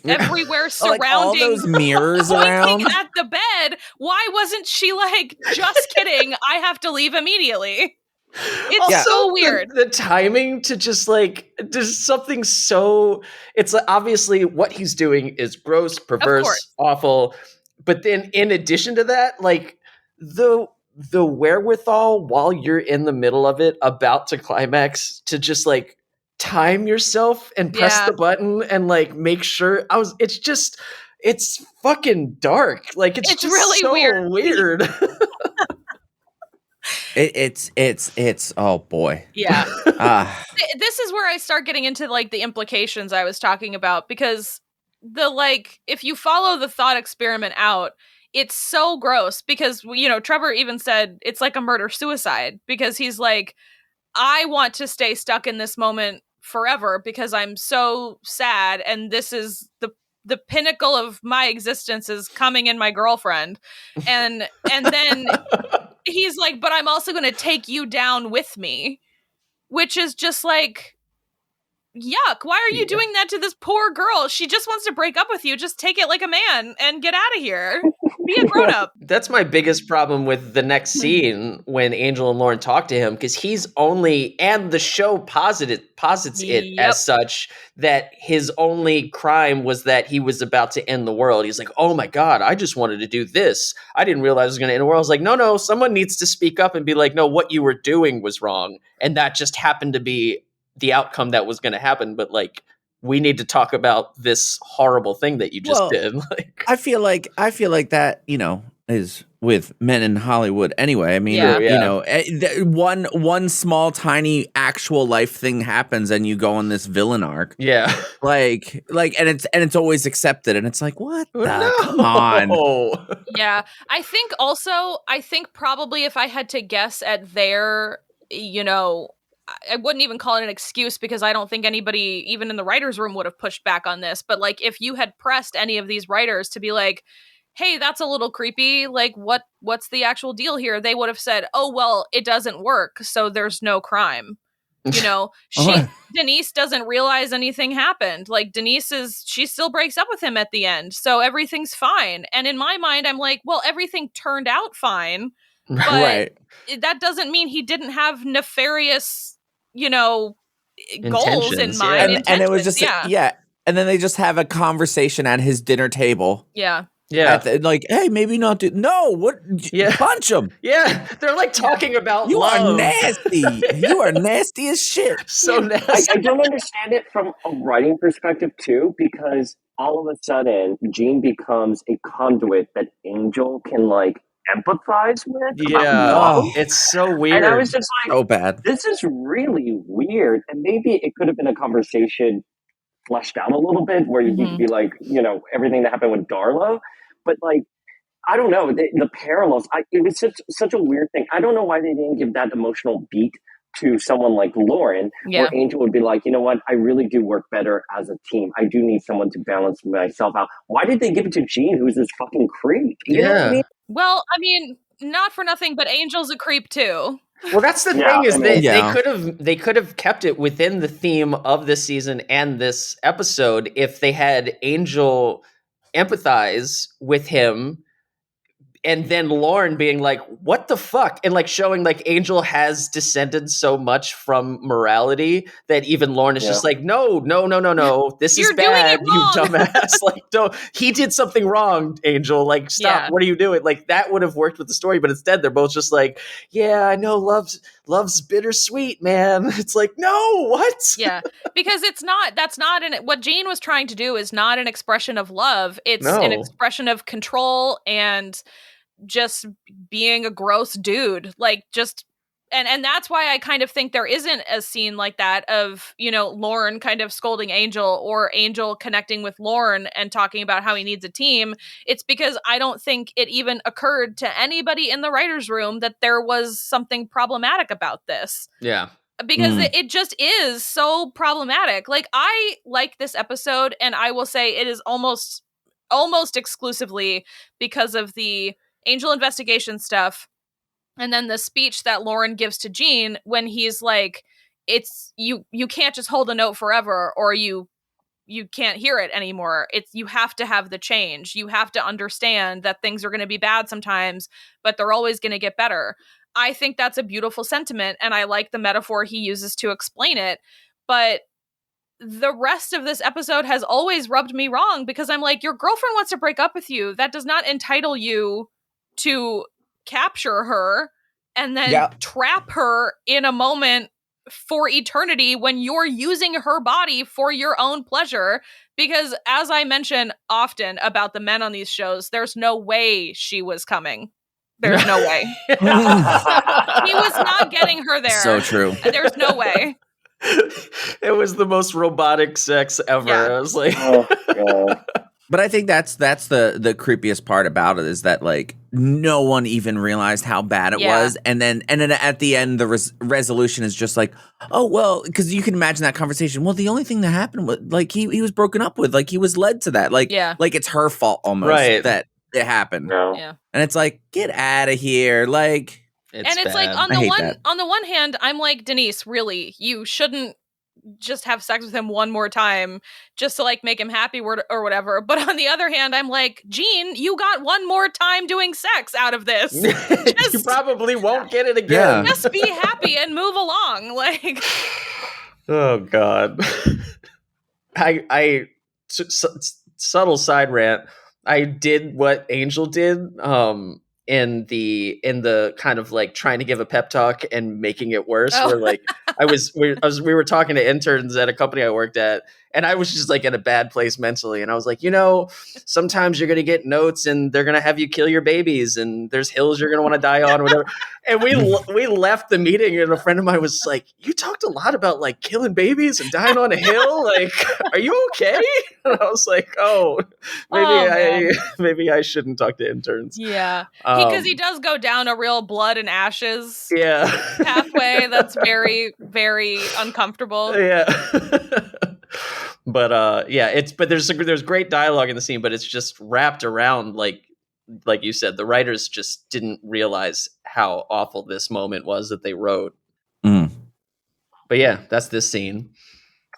everywhere surrounding, like all those mirrors around at the bed, why wasn't she like, just kidding, I have to leave immediately? It's so weird. The timing to just like, there's something so, it's like, obviously what he's doing is gross, perverse, awful. But then in addition to that, like the wherewithal while you're in the middle of it, about to climax, to just like time yourself and press the button and like make sure it's fucking dark. Like it's just really so weird. It's oh boy. Yeah. This is where I start getting into like the implications I was talking about, because the like if you follow the thought experiment out, it's so gross because Trevor even said it's like a murder-suicide, because he's like, I want to stay stuck in this moment forever because I'm so sad, and this is the pinnacle of my existence is coming in my girlfriend, and then he's like, but I'm also going to take you down with me, which is just like, yuck. Why are you doing that to this poor girl? She just wants to break up with you. Just take it like a man and get out of here. Be a grown up. That's my biggest problem with the next scene when Angel and Lauren talk to him, because he's only, and the show posits it as such, that his only crime was that he was about to end the world. He's like, oh my God, I just wanted to do this. I didn't realize it was going to end the world. I was like, no, someone needs to speak up and be like, no, what you were doing was wrong. And that just happened to be the outcome that was going to happen. But like, we need to talk about this horrible thing that you just did. Like, I feel like that, is with men in Hollywood anyway. I mean, one small, tiny actual life thing happens and you go on this villain arc. Yeah. Like, and it's always accepted. And it's like, what the? Come on. Yeah. I think probably if I had to guess at their, I wouldn't even call it an excuse, because I don't think anybody, even in the writer's room, would have pushed back on this. But like, if you had pressed any of these writers to be like, hey, that's a little creepy, like what's the actual deal here? They would have said, oh, well, it doesn't work, so there's no crime. Denise doesn't realize anything happened. Like, she still breaks up with him at the end, so everything's fine. And in my mind, I'm like, well, everything turned out fine. But that doesn't mean he didn't have nefarious, goals in mind. And it was just, and then they just have a conversation at his dinner table. Yeah. Yeah. Like, hey, maybe not do. No, what? Yeah. Punch him. Yeah. They're like talking about You love. are nasty. You are nasty as shit. So nasty. I don't understand it from a writing perspective too, because all of a sudden Jean becomes a conduit that Angel can like empathize with. Yeah. Oh. It's so weird. And I was just like, So bad. this is really weird. And maybe it could have been a conversation fleshed out a little bit where you could be like, everything that happened with Darla. But like, I don't know, the parallels, it was such a weird thing. I don't know why they didn't give that emotional beat to someone like Lauren, where Angel would be like, you know what, I really do work better as a team. I do need someone to balance myself out. Why did they give it to Jean, who's this fucking creep? You know what I mean? Well, I mean, not for nothing, but Angel's a creep too. Well, that's the thing is they could have kept it within the theme of this season and this episode if they had Angel empathize with him. And then Lauren being like, what the fuck? And like showing like Angel has descended so much from morality that even Lauren is just like, no. This is bad, you dumbass. Like, don't, he did something wrong, Angel. Like, stop. What are you doing? Like, that would have worked with the story, but instead they're both just like, yeah, I know love's bittersweet, man. It's like, no, what? Yeah, because what Jean was trying to do is not an expression of love. It's an expression of control and just being a gross dude. Like, just and that's why I kind of think there isn't a scene like that of, Lauren kind of scolding Angel or Angel connecting with Lauren and talking about how he needs a team. It's because I don't think it even occurred to anybody in the writer's room that there was something problematic about this. Yeah. Because it just is so problematic. Like, I like this episode, and I will say it is almost exclusively because of the Angel investigation stuff, and then the speech that Lauren gives to Jean when he's like, "It's you can't just hold a note forever, or you can't hear it anymore. You have to have the change. You have to understand that things are going to be bad sometimes, but they're always going to get better." I think that's a beautiful sentiment, and I like the metaphor he uses to explain it. But the rest of this episode has always rubbed me wrong, because I'm like, your girlfriend wants to break up with you. That does not entitle you to capture her and then trap her in a moment for eternity when you're using her body for your own pleasure. Because as I mention often about the men on these shows, there's no way she was coming. There's no way. He was not getting her there. So true. There's no way. It was the most robotic sex ever. Yeah. I was like, oh, God. But I think that's the creepiest part about it, is that like no one even realized how bad it was, and then at the end the resolution is just like, oh well, because you can imagine that conversation. Well, the only thing that happened was like he was broken up with, like he was led to that, like it's her fault almost that it happened. Yeah. And it's like, get out of here, like. It's bad. like on the one hand, I'm like, Denise, really, you shouldn't just have sex with him one more time just to like make him happy or whatever. But on the other hand, I'm like, Jean, you got one more time doing sex out of this. You probably won't get it again. Just be happy and move along. Like, oh God. Subtle side rant. I did what Angel did. In the kind of like trying to give a pep talk and making it worse. Where like we were talking to interns at a company I worked at, and I was just like in a bad place mentally. And I was like, sometimes you're gonna get notes and they're gonna have you kill your babies, and there's hills you're gonna want to die on, or whatever. And we left the meeting, and a friend of mine was like, "You talked a lot about like killing babies and dying on a hill. Like, are you okay?" And I was like, "Oh, maybe I shouldn't talk to interns." Yeah, because he does go down a real blood and ashes pathway that's very, very uncomfortable. Yeah. But there's great dialogue in the scene, but it's just wrapped around like you said, the writers just didn't realize how awful this moment was that they wrote. But yeah, that's this scene.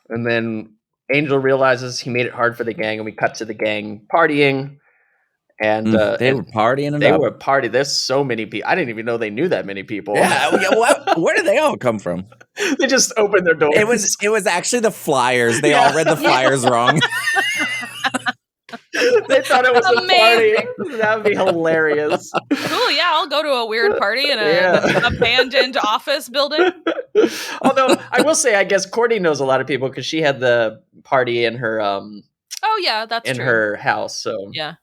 And then Angel realizes he made it hard for the gang, and we cut to the gang partying. And they were partying. They were partying. There's so many people. I didn't even know they knew that many people. Yeah, where did they all come from? They just opened their doors. It was actually the flyers. They all read the flyers wrong. They thought it was Amazing. a party. That would be hilarious. Cool, yeah, I'll go to a weird party in an abandoned office building. Although I will say, I guess Cordy knows a lot of people because she had the party in her Oh yeah, that's in true. her house. So Yeah.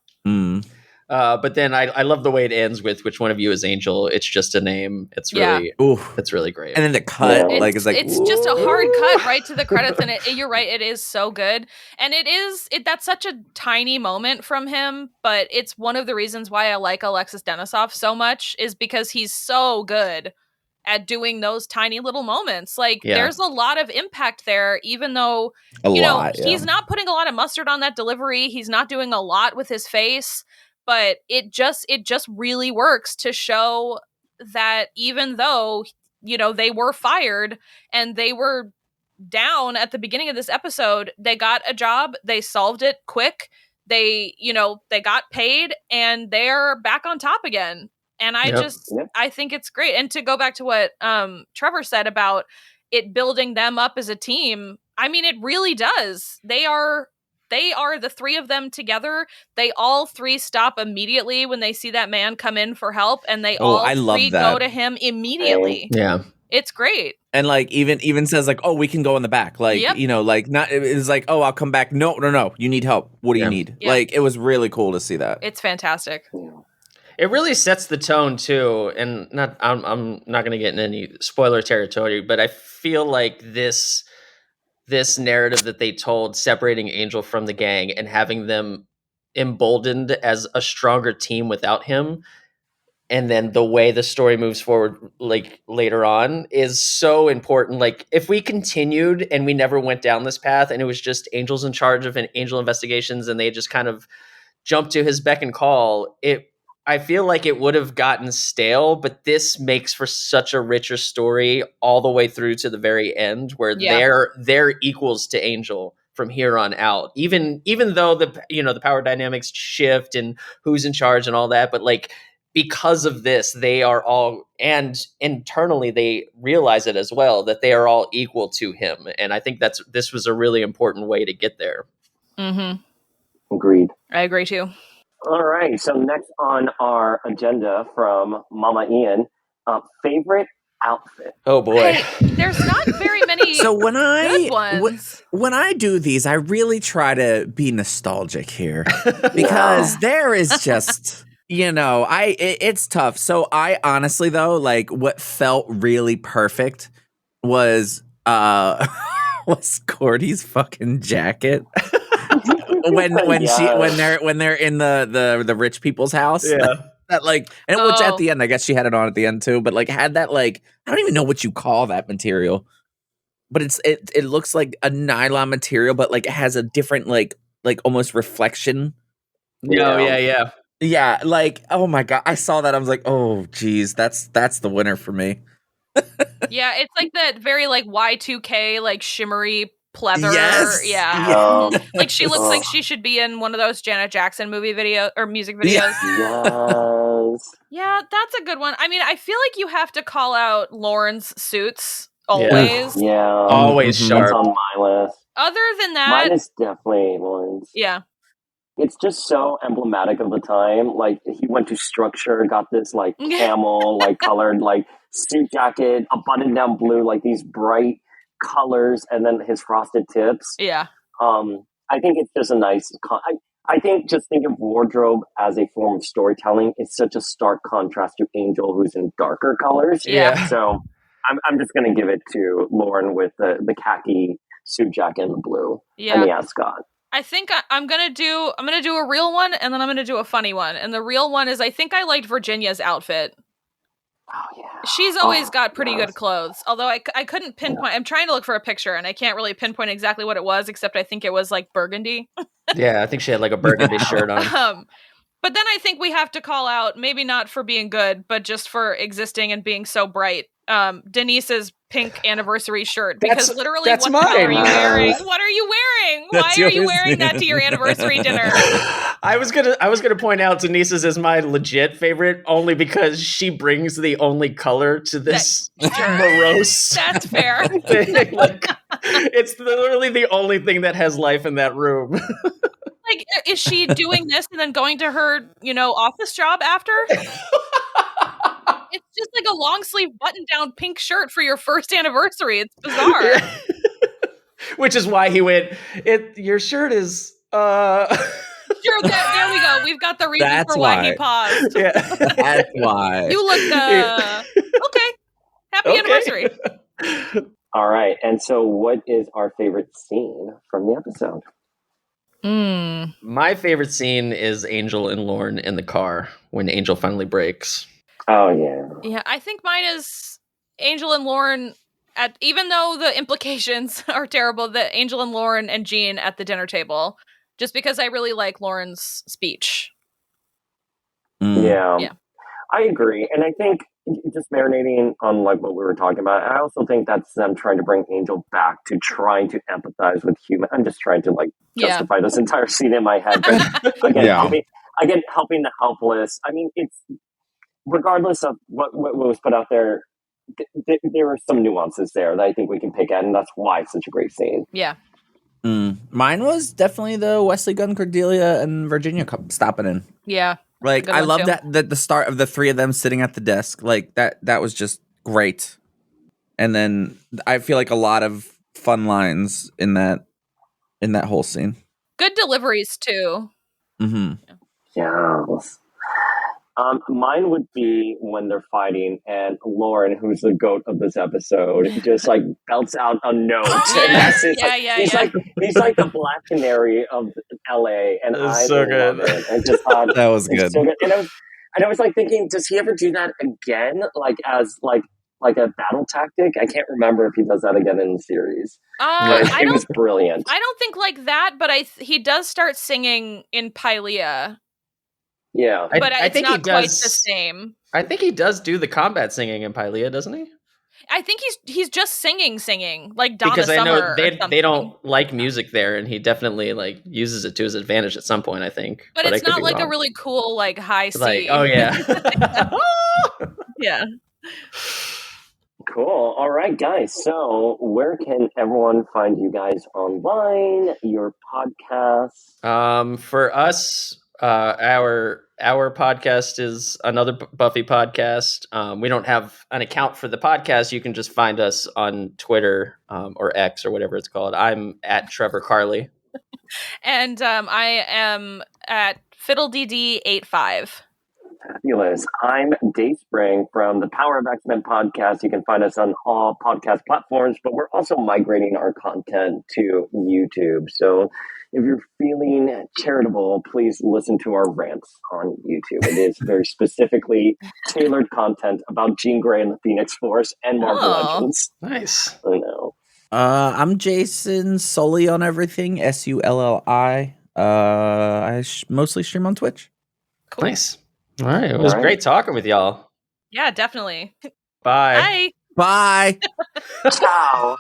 But then I love the way it ends with which one of you is Angel. It's just a name. It's really it's really great. And then the cut, it's just a hard cut right to the credits, and you're right, it is so good, and that's such a tiny moment from him, but it's one of the reasons why I like Alexis Denisov so much is because he's so good at doing those tiny little moments. There's a lot of impact there, even though he's not putting a lot of mustard on that delivery. He's not doing a lot with his face. But it just really works to show that even though, they were fired and they were down at the beginning of this episode, they got a job, they solved it quick, they got paid, and they're back on top again. And I think it's great. And to go back to what Trevor said about it building them up as a team, I mean, it really does. They are the three of them together. They all three stop immediately when they see that man come in for help, and they all three go to him immediately. Yeah. It's great. And even says oh, we can go in the back. Not it's oh, I'll come back. No. You need help. What do you need? Yep. It was really cool to see that. It's fantastic. It really sets the tone too. And I'm not going to get in any spoiler territory, but I feel like this narrative that they told, separating Angel from the gang and having them emboldened as a stronger team without him, and then the way the story moves forward later on is so important. If we continued and we never went down this path and it was just Angel's in charge of Angel investigations and they just kind of jumped to his beck and call, I feel like it would have gotten stale, but this makes for such a richer story all the way through to the very end, where they're equals to Angel from here on out. Even though the power dynamics shift and who's in charge and all that, but because of this, they are all, and internally they realize it as well, that they are all equal to him. And I think this was a really important way to get there. Mm-hmm. Agreed. I agree too. All right, so next on our agenda from Mama Ian, favorite outfit. Oh boy, there's not very many. So when good ones. When I do these, I really try to be nostalgic here because there is just it's tough. So I honestly though, what felt really perfect was Cordy's fucking jacket. when they're in the rich people's house, which at the end I guess she had it on at the end too, but had that I don't even know what you call that material, but it looks like a nylon material, but it has a different almost reflection. Yeah. Oh my god, I saw that, I was like, oh geez, that's the winner for me. Yeah, it's that very Y2K shimmery pleather. Yes. Yeah. She looks like she should be in one of those Janet Jackson movie video or music videos. Yes. Yeah, that's a good one. I mean, I feel like you have to call out Lauren's suits always. Yeah. Always sharp. That's on my list. Other than that, mine is definitely Lauren's. Yeah. It's just so emblematic of the time. He went to Structure, got this camel colored suit jacket, a button down blue, these bright colors, and then his frosted tips. Yeah. I think it's just a nice I think just think of wardrobe as a form of storytelling. It's such a stark contrast to Angel, who's in darker colors. Yeah. So I'm just going to give it to Lauren with the khaki suit jacket and the blue and the ascot. I think I'm gonna do a real one, and then I'm gonna do a funny one. And the real one is, I think I liked Virginia's outfit. Oh yeah, she's always got pretty good clothes. Although I couldn't pinpoint. I'm trying to look for a picture, and I can't really pinpoint exactly what it was, except I think it was burgundy. Yeah, I think she had a burgundy shirt on. But then I think we have to call out, maybe not for being good, but just for existing and being so bright, Denise's pink anniversary shirt, because literally what the hell are you wearing? What are you wearing? Why are you wearing that to your anniversary dinner? I was gonna point out Denise's is my legit favorite, only because she brings the only color to this morose. That's fair. Thing. It's literally the only thing that has life in that room. Like, is she doing this and then going to her, office job after? It's just like a long sleeve button down pink shirt for your first anniversary. It's bizarre. Yeah. Which is why he went, your shirt is Sure, there we go. We've got the reason for why he paused. Yeah. That's why. You look okay. Happy anniversary. All right. And so what is our favorite scene from the episode? My favorite scene is Angel and Lorne in the car when Angel finally breaks. Oh, yeah. Yeah, I think mine is Angel and Lorne even though the implications are terrible, that Angel and Lorne and Jean at the dinner table, just because I really like Lorne's speech. Yeah. I agree. And I think just marinating on like what we were talking about, I also think that's them trying to bring Angel back to trying to empathize with human. I'm just trying to like justify this entire scene in my head. But again, helping the helpless. I mean, it's regardless of what was put out there, there are some nuances there that I think we can pick at, and that's why it's such a great scene. Yeah. Mine was definitely the Wesley, Gunn, Cordelia, and Virginia stopping in. Yeah. Like, I love that the start of the three of them sitting at the desk. Like, that was just great. And then I feel like a lot of fun lines in that whole scene. Good deliveries, too. Mm-hmm. Yeah. Mine would be when they're fighting and Lauren, who's the goat of this episode, just like belts out a note. He's like the Black Canary of LA, and I so love good. it. I just thought that was good. So good. And I was like thinking, does he ever do that again? Like as like a battle tactic? I can't remember if he does that again in the series. It was brilliant. I don't think like that, but he does start singing in Pylea. Yeah, but I it's think not quite the same. I think he does do the combat singing in Pylea, doesn't he? I think he's just singing like Donna because Summer. I know they don't like music there, and he definitely like uses it to his advantage at some point. I think, but it's not like wrong. A really cool like high C. Like, oh yeah, yeah. Cool. All right, guys. So, where can everyone find you guys online? Your podcast? For us. Our podcast is another Buffy podcast. We don't have an account for the podcast. You can just find us on Twitter or X or whatever it's called. I'm at Trevor Carlee. And I am at FiddleDD85. Fabulous. I'm Dayspring from the Power of X-Men podcast. You can find us on all podcast platforms, but we're also migrating our content to YouTube. So if you're feeling charitable, please listen to our rants on YouTube. It is very specifically tailored content about Jean Grey and the Phoenix Force and Marvel Legends. Nice. I know. I'm Jason, Sully on everything, Sulli. I mostly stream on Twitch. Cool. Nice. All right. It was great talking with y'all. Yeah, definitely. Bye. Bye. Bye. Ciao.